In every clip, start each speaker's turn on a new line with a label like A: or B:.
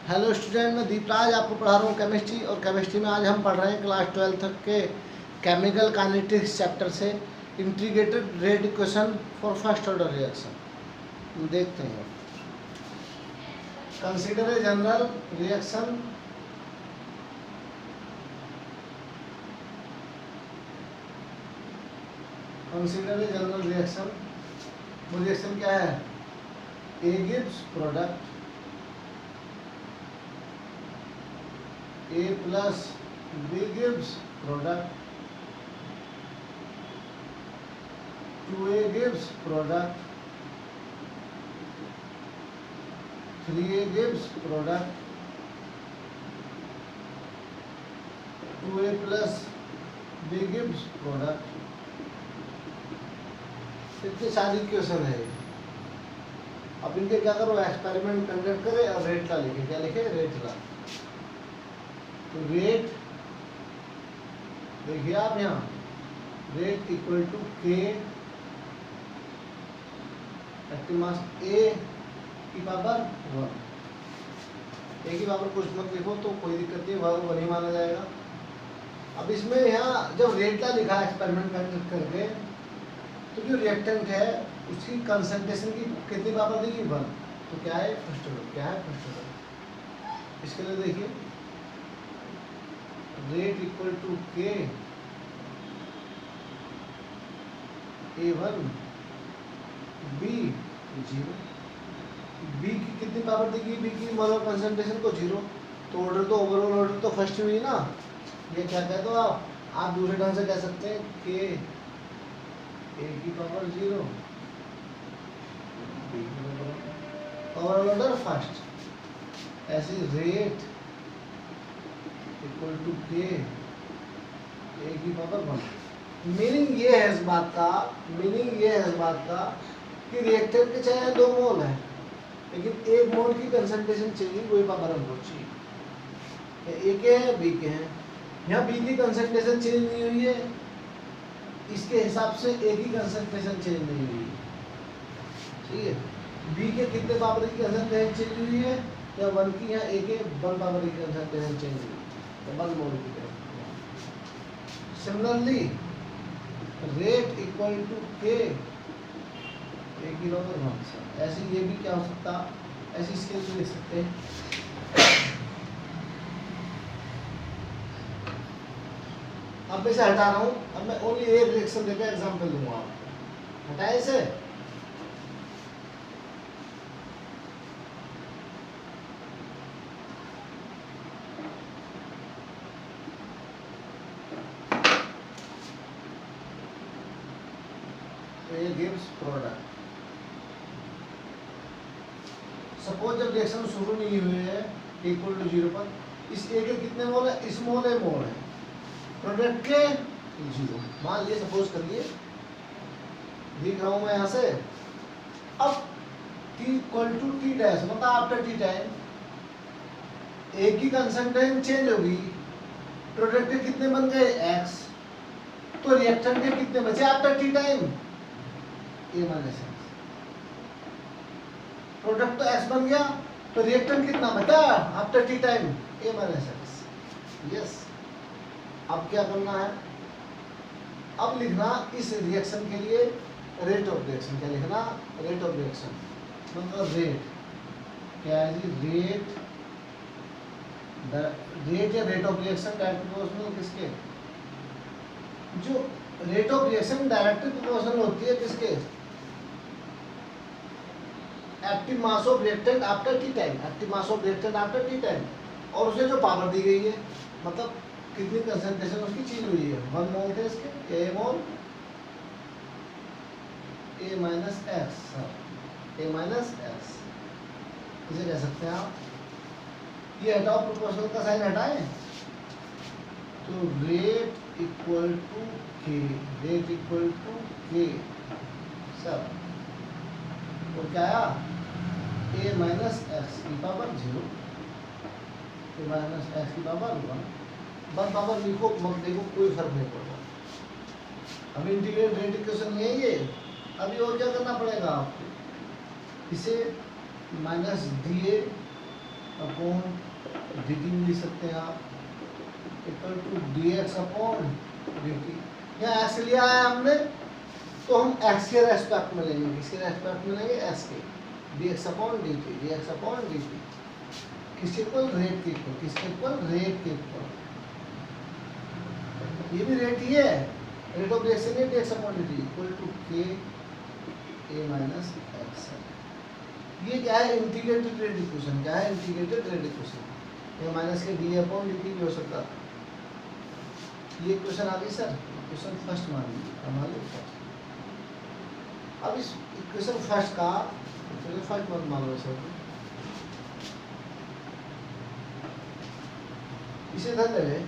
A: Hello student, मैं दीपराज आपको पढ़ा रहा हूँ केमिस्ट्री। और केमिस्ट्री में आज हम पढ़ रहे हैं क्लास 12 तक के केमिकल काइनेटिक्स चैप्टर से integrated rate equation for first order reaction. देखते हैं। कंसीडर ए जनरल रिएक्शन वो रिएक्शन क्या है? A gives product A plus B gives product, 2A gives product, 3A gives product, 2A plus B gives product। इतनी सारी question है। अब इनके क्या करो, एक्सपेरिमेंट कंडक्ट करे और रेट ला लिखे। क्या लिखे? रेट ला। तो रेट देखिए आप यहाँ, रेट इक्वल टू के एक्टिव मास ए की पावर 1। ए की पावर कुछ मत लिखो तो कोई दिक्कत नहीं, वह वन ही माना जाएगा। अब इसमें यहाँ जब रेट ला लिखा एक्सपेरिमेंट कंडक्ट करके, तो जो रिएक्टेंट है उसकी कंसंट्रेशन की कितनी पावर देगी? 1। तो क्या है? First order. क्या है? First order. इसके लिए देखिए, रेट इक्वल टू के A1 B 0। B की कितनी पावर देगी? B की मोलर कंसंट्रेशन को 0। तो ऑर्डर तो ओवरऑल ऑर्डर तो फर्स्ट हुई ना। ये क्या कहते हो आप दूसरे ढंग से कह सकते हैं के A की पावर 0 B की पावर ओवरऑल ऑर्डर फर्स्ट। ऐसी रेट इक्वल टू के ए की पावर 1। मीनिंग ये है इस बात का कि रिएक्टेंट के चाहे 2 मोल है, लेकिन 1 मोल की कंसंट्रेशन चाहिए, वही पावर हमको चाहिए। ए के हैं, बी के हैं। यहाँ बी की कंसंट्रेशन चेंज नहीं हुई है, इसके हिसाब से ए की कंसंट्रेशन चेंज नहीं हुई है। ठीक है, बी के कितने पावर की कंसंट्रेशन चेंज हुई है? या 1 की? यहाँ ए के 1 पावर की कंसंट्रेशन चेंज हुई है, 1 मोल की तरफ। Similarly rate equal to k ए की पावर 1। ऐसे ये भी क्या हो सकता, ऐसी स्केल से लिख सकते हैं। अब मैं इसे हटा रहा हूँ। अब मैं ओनली एक रिएक्शन देकर एग्जांपल दूंगा आपको। हटाए इसे। A gives product। सपोज जब रिएक्शन शुरू नहीं हुए है इक्वल टू 0 पर, इस ए के कितने मोल है? इस मोल है, मोल है। प्रोडक्ट के 0 मान लिए, सपोज करिए, लिख रहा हूं मैं यहाँ से। अब t equal to t dash, मतलब आफ्टर टी टाइम ए की कंसंट्रेशन चेंज होगी। प्रोडक्ट के कितने बन गए? x। तो रिएक्टेंट के कितने बचे after t time? A minus x. Product तो x बन गया, तो रिएक्टेंट कितना बचा after t time? A minus x. Yes. अब क्या करना है? अब लिखना इस रिएक्शन के लिए रेट ऑफ रिएक्शन। क्या लिखना? Rate of reaction. मतलब रेट क्या है जी? रेट या rate of reaction direct proportional किसके? जो rate of reaction direct proportional होती है किसके? Active mass of reactant after t time. Active mass of reactant after t time, और उसे जो पावर दी गई है, मतलब कितनी कंसंट्रेशन उसकी चेंज हुई है। 1 मोल थे इसके, ए मोल ए माइनस एक्स, ए माइनस एक्स इसे कह सकते हैं आप। ये हटाओ, प्रोपोर्शनल का साइन हटाएं, तो रेट इक्वल टू के, रेट इक्वल टू के सब। और क्या आया? ए माइनस एक्स की पावर 0, ए माइनस एक्स की पावर 1 पावर लिखो मत लिखो, कोई फर्क नहीं पड़ता। अभी इंटीग्रेट रेट इक्वेशन नहीं है ये। अभी और क्या करना पड़ेगा आपको? इसे minus d a upon d t भी लिख सकते हैं आप, equal to d x upon d t. यहाँ एक्स लिया है हमने, तो हम एक्स के रेस्पेक्ट में लेंगे, किसके रेस्पेक्ट में लेंगे, एक्स के, d x upon d t, d x upon d t, किसके इक्वल, रेट के इक्वल, किसके इक्वल, रेट के इक्वल। ये भी रेट ही है, रेट ऑफ रिएक्शन है, d x upon d t equal to k a minus x. ये क्या है, इंटीग्रेटेड रेट इक्वेशन। क्या है, इंटीग्रेटेड रेट इक्वेशन। ये माइनस के डी अपॉन डी टी भी हो सकता था। ये इक्वेशन आ गई सर, इक्वेशन फर्स्ट मान लीजिए हमारे फर्स्ट। अब इस इक्वेशन फर्स्ट का इक्वेशन फर्स्ट मत मान लो सर, इसे धन ले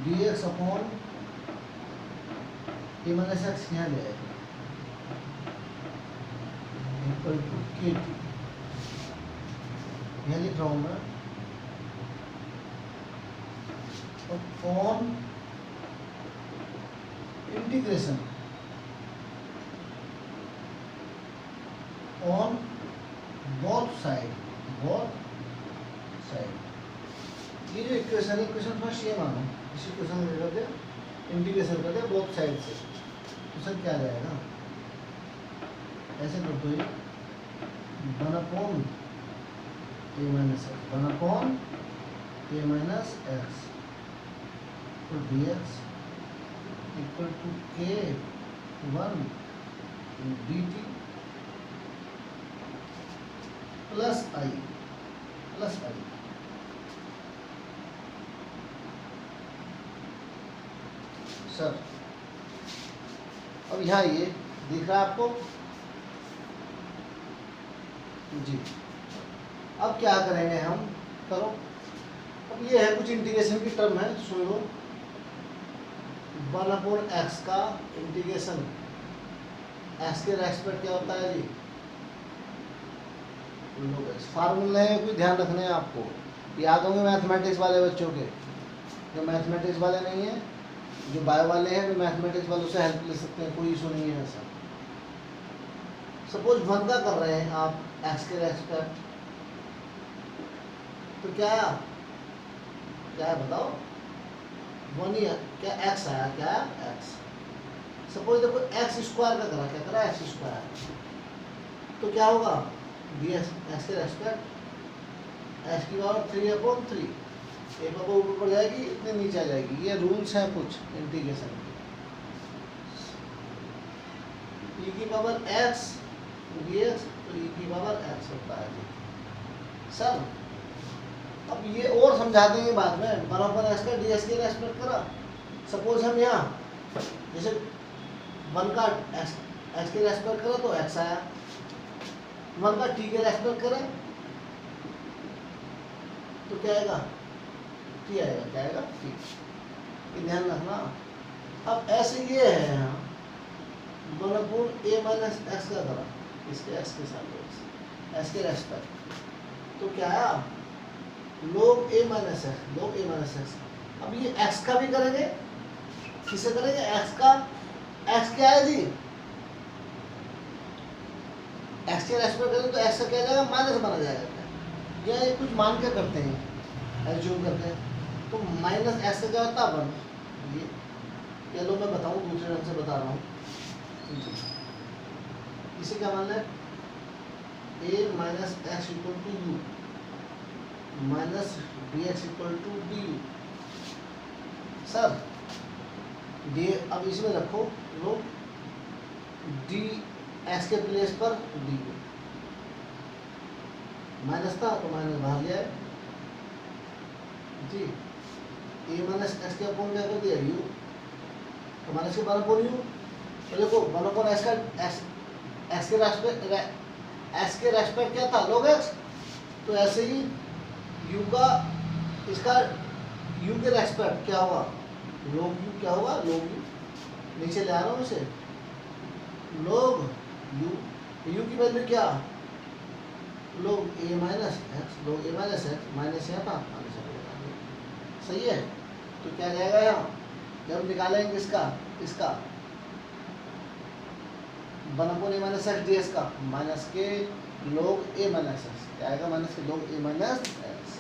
A: D x upon a minus x यहाँ ले आए इक्वल टू के टी, यहाँ लिख रहा हूँ मैं, upon integration on both side, both side. ये जो इक्वेशन है, इक्वेशन फर्स्ट ये मानो, इस इक्वेशन में कर दे इंटीग्रेशन कर दे बोथ साइड से, तो सर क्या जाएगा, ऐसे कर दो, ये 1 upon a minus x, 1 upon a minus x तो डी एक्स इक्वल टू के 1 डी टी प्लस आई, प्लस आई। सर अब यहाँ ये दिख रहा है आपको जी। अब क्या करेंगे हम, करो, अब ये है कुछ इंटीग्रेशन की टर्म है, सुन लो, 1 अपॉन एक्स का इंटीग्रेशन एक्स के रेस्पेक्ट क्या होता है जी, फार्मूला है, कोई ध्यान रखने हैं आपको, याद होंगे मैथमेटिक्स वाले बच्चों के, जो मैथमेटिक्स वाले नहीं है, जो बायो वाले हैं, वो मैथमेटिक्स वालों से हेल्प ले सकते हैं, कोई इशू नहीं है ऐसा। सपोज 1 का कर रहे हैं आप एक्स के रेस्पेक्ट, तो क्या है बताओ, 1 ही क्या एक्स आया, क्या एक्स। सपोज देखो एक्स स्क्वायर का करा, क्या करा, एक्स स्क्वायर, तो क्या होगा, डी एक्स के रेस्पेक्ट एक्स की पावर 3 अपॉन 3, एक पावर ऊपर पड़ जाएगी, इतने नीचे आ जाएगी। ये रूल्स हैं कुछ इंटीग्रेशन के, e की पावर x dx, तो e की पावर x होता है जी। सर अब ये और समझा देंगे बाद में, 1 अपॉन एक्स का ds के रेस्पेक्ट करा, सपोज हम यहाँ जैसे 1 का x के रेस्पेक्ट करा तो x आया, 1 का t के रेस्पेक्ट करें तो क्या आएगा, t आएगा, क्या आएगा, t। ये ध्यान रखना। अब ऐसे ये है यहाँ 1 अपॉन ए माइनस एक्स का करा, इसके x के साथ x के रेस्पेक्ट, तो क्या आया, log a minus x, log a minus x. अब ये x का भी करेंगे, किसे करेंगे, x का, x क्या है जी, x के रेस्पेक्ट करें तो x का क्या जाएगा, माइनस बना जाएगा। या ये कुछ मान के करते हैं, एज्यूम करते हैं, तो माइनस एक्स का क्या होता है 1। ये लो मैं बताऊँ, दूसरे ढंग से बता रहा हूँ, इसे क्या मान लें, a minus x equal to u minus d x equal to d u. Sir d, अब इसमें रखो लो डी एक्स के प्लेस पर डी यू, माइनस था तो माइनस बाहर लिया जी, ए माइनस एक्स के अपॉन क्या कर दिया यू, तो माइनस के 1 अपॉन यू, तो देखो 1 अपॉन एक्स का एक्स के रेस्पेक्ट क्या था, log x, तो ऐसे ही u का, इसका u के रेस्पेक्ट क्या होगा, log u, क्या होगा, log u, नीचे ले आ रहा हूँ इसे, log u, u की वैल्यू क्या, log a minus x, log a minus x, minus यहाँ था, माइनस सही है। तो क्या जाएगा यहाँ, जब निकालेंगे इसका one upon a minus x d s का माइनस के log ए माइनस एक्स क्या आएगा, माइनस के log ए माइनस एक्स।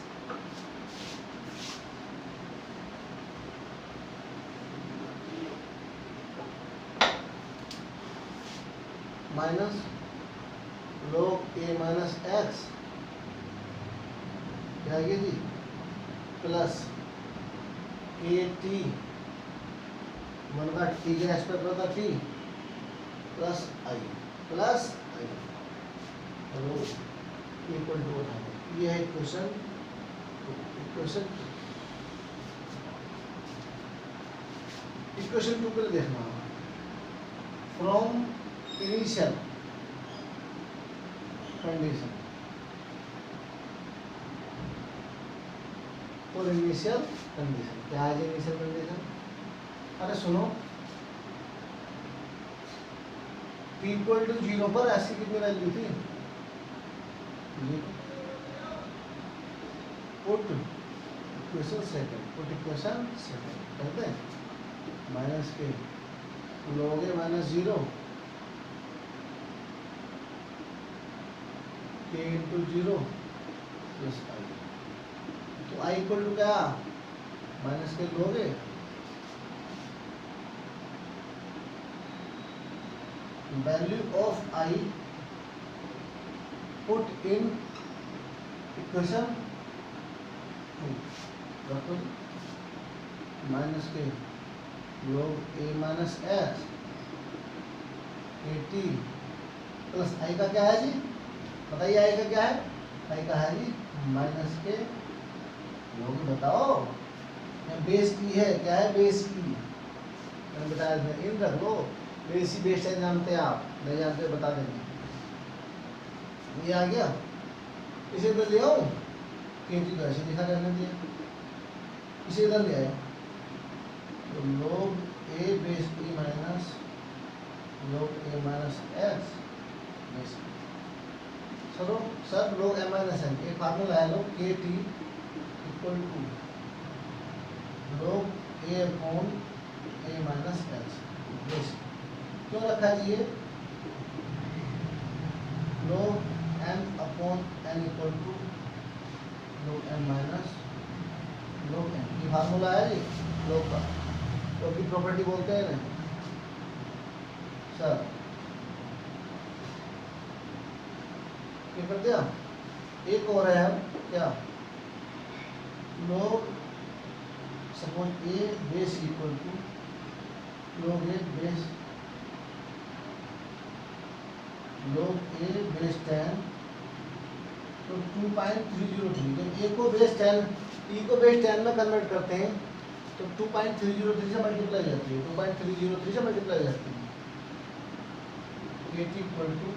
A: माइनस log ए माइनस एक्स क्या आएगी जी, प्लस ए टी वन का टी के एस्पेक्ट होता t plus I equal to ये है इक्वेशन इक्वेशन टू के लिए देखना फ्रॉम इनिशियल कंडीशन और इनिशियल कंडीशन क्या है इनिशियल कंडीशन। अरे सुनो, p इक्वल टू 0 पर ऐसी कितनी वैल्यू थी, पुट इक्वेशन सेकंड करते हैं माइनस के log A minus 0 k into 0 plus I, तो आई इक्वल टू क्या, माइनस के log A value of I put in equation 2 minus के log a minus X A T plus I का क्या है जी, बताइए आई का क्या है, आई का है जी माइनस के log, बताओ बेस की है, क्या है बेस की, मैंने बताया था इन रख लो, बेस ही बेस है, जानते हैं आप, नहीं जानते बता देंगे। ये आ गया, इसे इधर ले आओ, केजी तो ऐसे लिखा रहने दिया, इसे इधर ले आए तो log a base e minus log A minus x base, चलो सर log ए माइनस एन, एक फार्मूला है लो k t equal to log a upon a minus x base, क्यों रखा जी ये, log n upon n equal to log n minus log n, ये formula है जी log का, log की प्रॉपर्टी बोलते हैं ना सर। ये कर दिया, एक और है क्या, log suppose a base equal to log a base log a base 10 तो 2.303, जब a को बेस 10 e को बेस 10 में कन्वर्ट करते हैं तो 2.303 से मल्टीप्लाई जाती है, 2.303 से मल्टीप्लाई जाती है, k equal to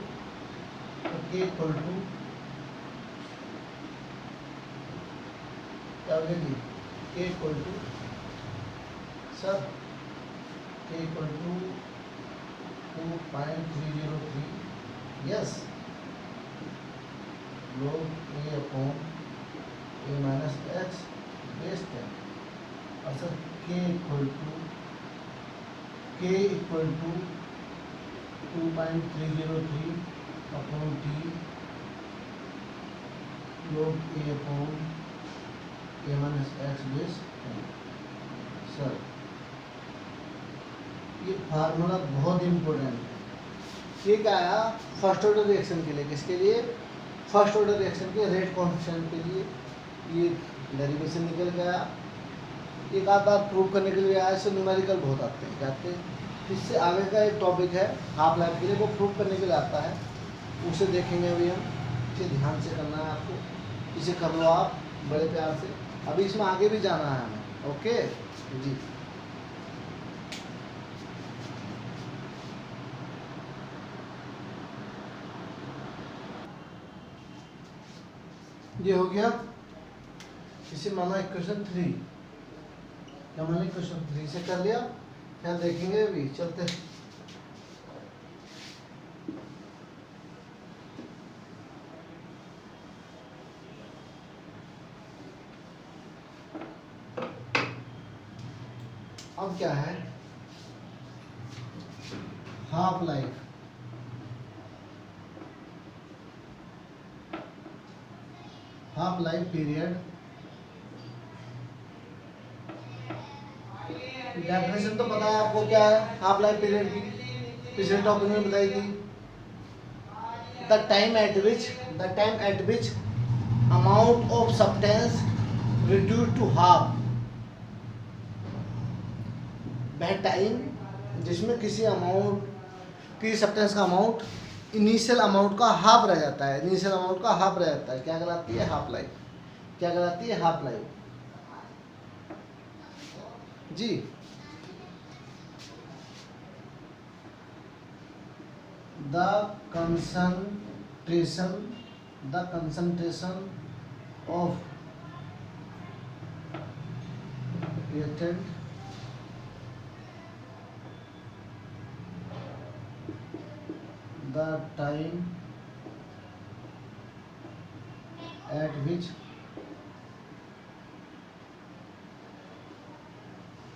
A: k equal to क्या हो गया, k equal to sir k equal to 2.303 yes log a upon a minus x base 10 और sir k equal to 2.303 upon t log a upon a minus x base 10। Sir ये फार्मूला बहुत important है, ये क्या आया फर्स्ट ऑर्डर रिएक्शन के लिए, किसके लिए, फर्स्ट ऑर्डर रिएक्शन के रेट कॉन्स्टेंट के लिए, ये डेरिवेशन निकल गया, एक आध बार प्रूव करने के लिए आया, इससे न्यूमेरिकल बहुत आते हैं जाते हैं। इससे आगे का एक टॉपिक है हाफ लाइफ के लिए, वो प्रूव करने के लिए आता है, उसे देखेंगे अभी हम, इसे ध्यान से करना है आपको, इसे कर लो आप बड़े प्यार से, अभी इसमें आगे भी जाना है हमें, ओके जी। ये हो गया, इसे माना इक्वेशन 3, क्या माना इक्वेशन 3 से कर लिया, क्या देखेंगे अभी चलते। अब क्या है half life, half life period, definition तो पता है आपको क्या है हाफ लाइफ पीरियड की, पिछले टॉपिक में बताई थी। The time at which amount of substance reduce to half, वह टाइम जिसमें किसी सब्सटेंस का अमाउंट इनिशियल अमाउंट का हाफ रह जाता है, क्या कहलाती है हाफ लाइफ, जी। The concentration of reactant the time at which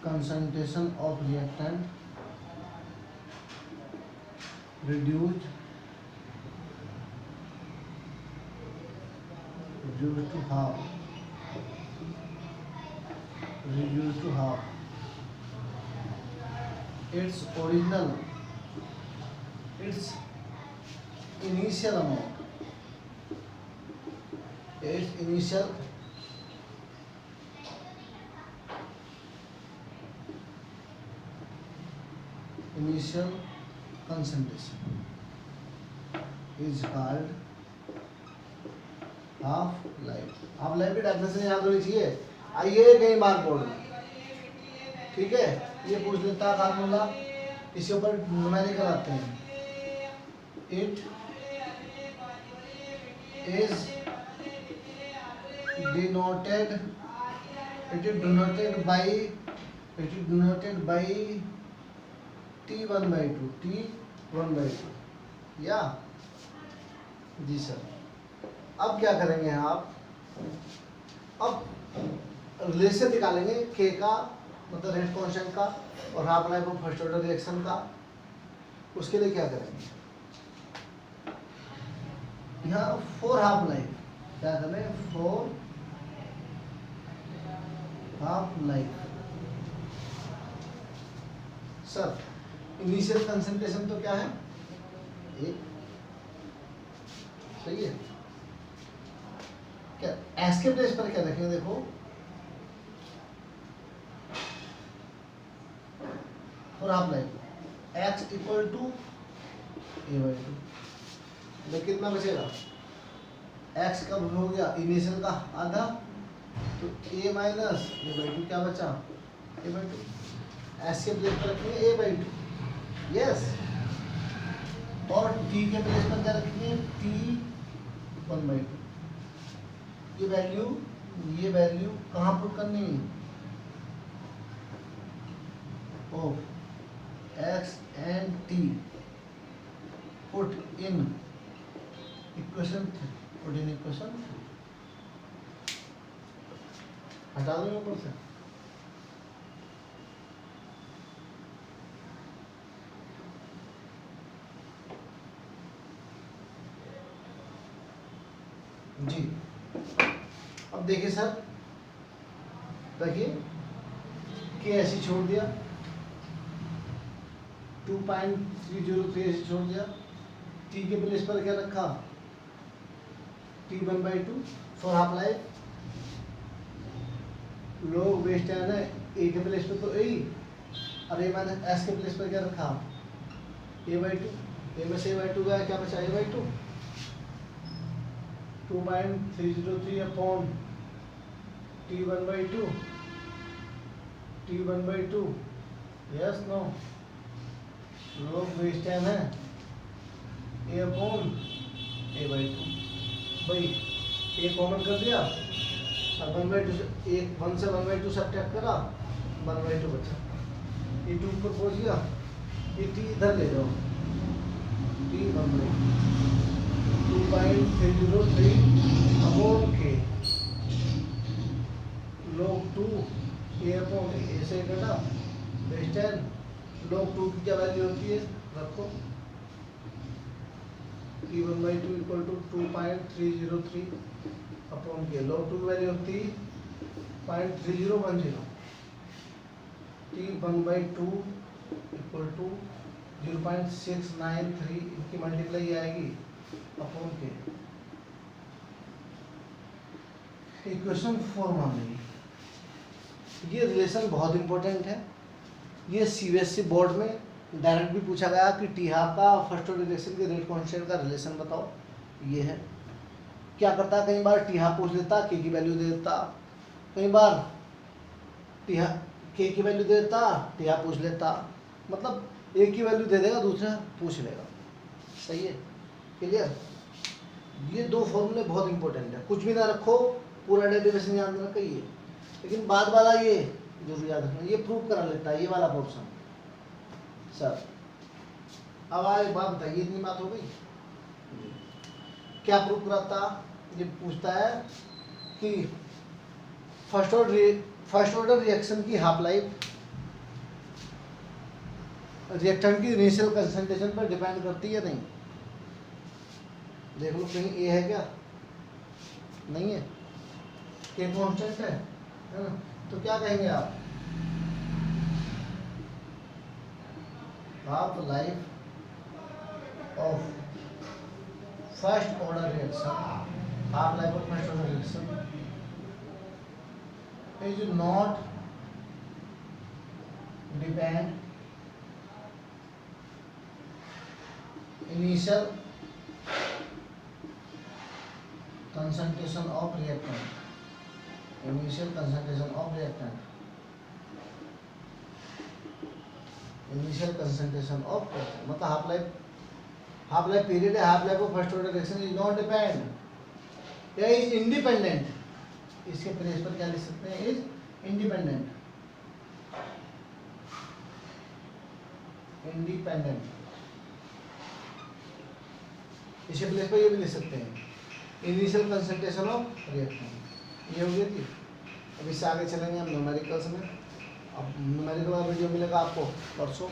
A: concentration of reactant reduced to half, its initial amount, initial concentration is called half life की डेफिनेशन याद होनी चाहिए, आइए कहीं बार बोर्ड में, ठीक है। ये पूछ लेता है फार्मूला, इसके ऊपर न्यूमेरिकल आते हैं। It is denoted by T1/2 या जी सर। अब क्या करेंगे आप, अब रिलेशन निकालेंगे के का, मतलब रेट कांस्टेंट का, और half life of first order reaction का। उसके लिए क्या करेंगे, यहाँ फॉर हाफ लाइफ क्या करें, for half life sir initial concentration तो क्या है, एक, सही है। क्या एस के प्लेस पर क्या रखेंगे, देखो और half life x equal to a/2, तो कितना बचेगा, x कब हो गया इनिशियल का आधा, तो a माइनस a/2 क्या बचा a/2, s के प्लेस पर रखेंगे a/2, यस। और t के प्लेस पर क्या रखेंगे t1/2। ये वैल्यू कहाँ पुट करनी है, of x and t put in equation 3, हटा दो ऊपर से, जी। अब देखिए सर, देखिए के ऐसे छोड़ दिया, 2.303 ऐसे छोड़ दिया, टी के प्लेस पर क्या रखा T1/2 फॉर हाफ लाइफ, लोग वेस्ट है ए के प्लेस पर तो ए, और ए माइनस एस के प्लेस पर क्या रखा a/2, ए में से a/2 गया, क्या बचा a/2, 2.303 upon T1/2, yes no, log waste time है a अपॉन a/2, भाई a कॉमन कर दिया और 1/2 से 1 से 1/2 सब्ट्रैक्ट करा, 1/2 बचा, ये 2 पर पहुंच गया, ये t इधर ले जाओ, T1/2 2.303 अपॉन के, log 2 a अपॉन a से कटा वेस्ट टाइम, log 2 की क्या वैल्यू होती है रखो, T1/2 इक्वल टू 2.303 अपॉन के log 2 की वैल्यू होती 0.3010, T1/2 इक्वल टू 0.693, इनकी मल्टीप्लाई आएगी अपॉन के। इक्वेशन 4 मान ली। ये रिलेशन बहुत इंपॉर्टेंट है, ये सीबीएसई बोर्ड में डायरेक्ट भी पूछा गया कि टी हाफ का फर्स्ट ऑर्डर रिएक्शन के रेट कांस्टेंट का रिलेशन बताओ। ये है, क्या करता है, कई बार टी हाफ पूछ लेता, के की वैल्यू दे देता, कई बार टी हाफ के की वैल्यू दे देता, टी हाफ पूछ लेता, मतलब एक की वैल्यू दे देगा, दूसरा पूछ लेगा। सही है, क्लियर। ये दो फॉर्मूले बहुत इंपॉर्टेंट है, कुछ भी ना रखो, पूरा डेरिवेशन याद रखो ये, लेकिन बाद वाला ये जरूर याद रखना, ये प्रूव करा लेता है ये वाला पोर्शन। सर अब आए बात बताइए, इतनी बात हो गई, क्या प्रूव कराता, ये पूछता है कि फर्स्ट ऑर्डर रिएक्शन की हाफ लाइफ रिएक्टेंट की इनिशियल कंसंट्रेशन पर डिपेंड करती है नहीं। देख लो कहीं ए है क्या, नहीं है, के कांस्टेंट है ना, तो क्या कहेंगे आप, half life of first order reaction, half life of first order reaction is not depend initial concentration of reactant, initial concentration of reactant, initial concentration of reactant, मतलब हाफ लाइफ पीरियड है, half life of first order reaction is not depend या is independent. इसके place पर क्या लिख सकते हैं, is independent, independent. इसके प्लेस पर ये भी लिख सकते हैं, इनिशियल कंसंट्रेशन ऑफ रिएक्टेंट। ये हो गई थी। अब इससे आगे चलेंगे हम न्यूमेरिकल्स में। अब न्यूमेरिकल का वीडियो मिलेगा आपको परसों,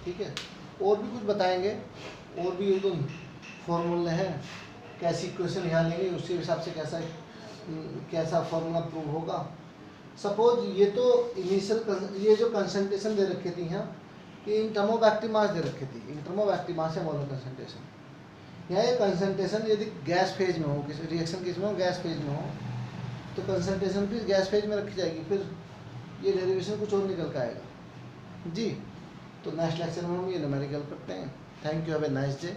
A: ठीक है। और भी कुछ बताएंगे, और भी एक दो फॉर्मूले हैं, कैसी इक्वेशन यहाँ लेंगे, उसके हिसाब से कैसा फॉर्मूला प्रूव होगा। सपोज ये तो इनिशियल, ये जो कंसंट्रेशन दे रखी थी यहाँ, ये in term of active mass दे रखी थी, in term of active mass है मोलर कंसंट्रेशन। यहाँ ये कंसंट्रेशन यदि गैस फेज में हो, किसी रिएक्शन किस में हो, गैस फेज में हो, तो कंसंट्रेशन भी गैस फेज में रखी जाएगी, फिर ये डेरिवेशन कुछ और निकल के आएगा जी। तो नेक्स्ट लेक्चर में हम ये न्यूमेरिकल करते हैं। Thank you, have a nice day.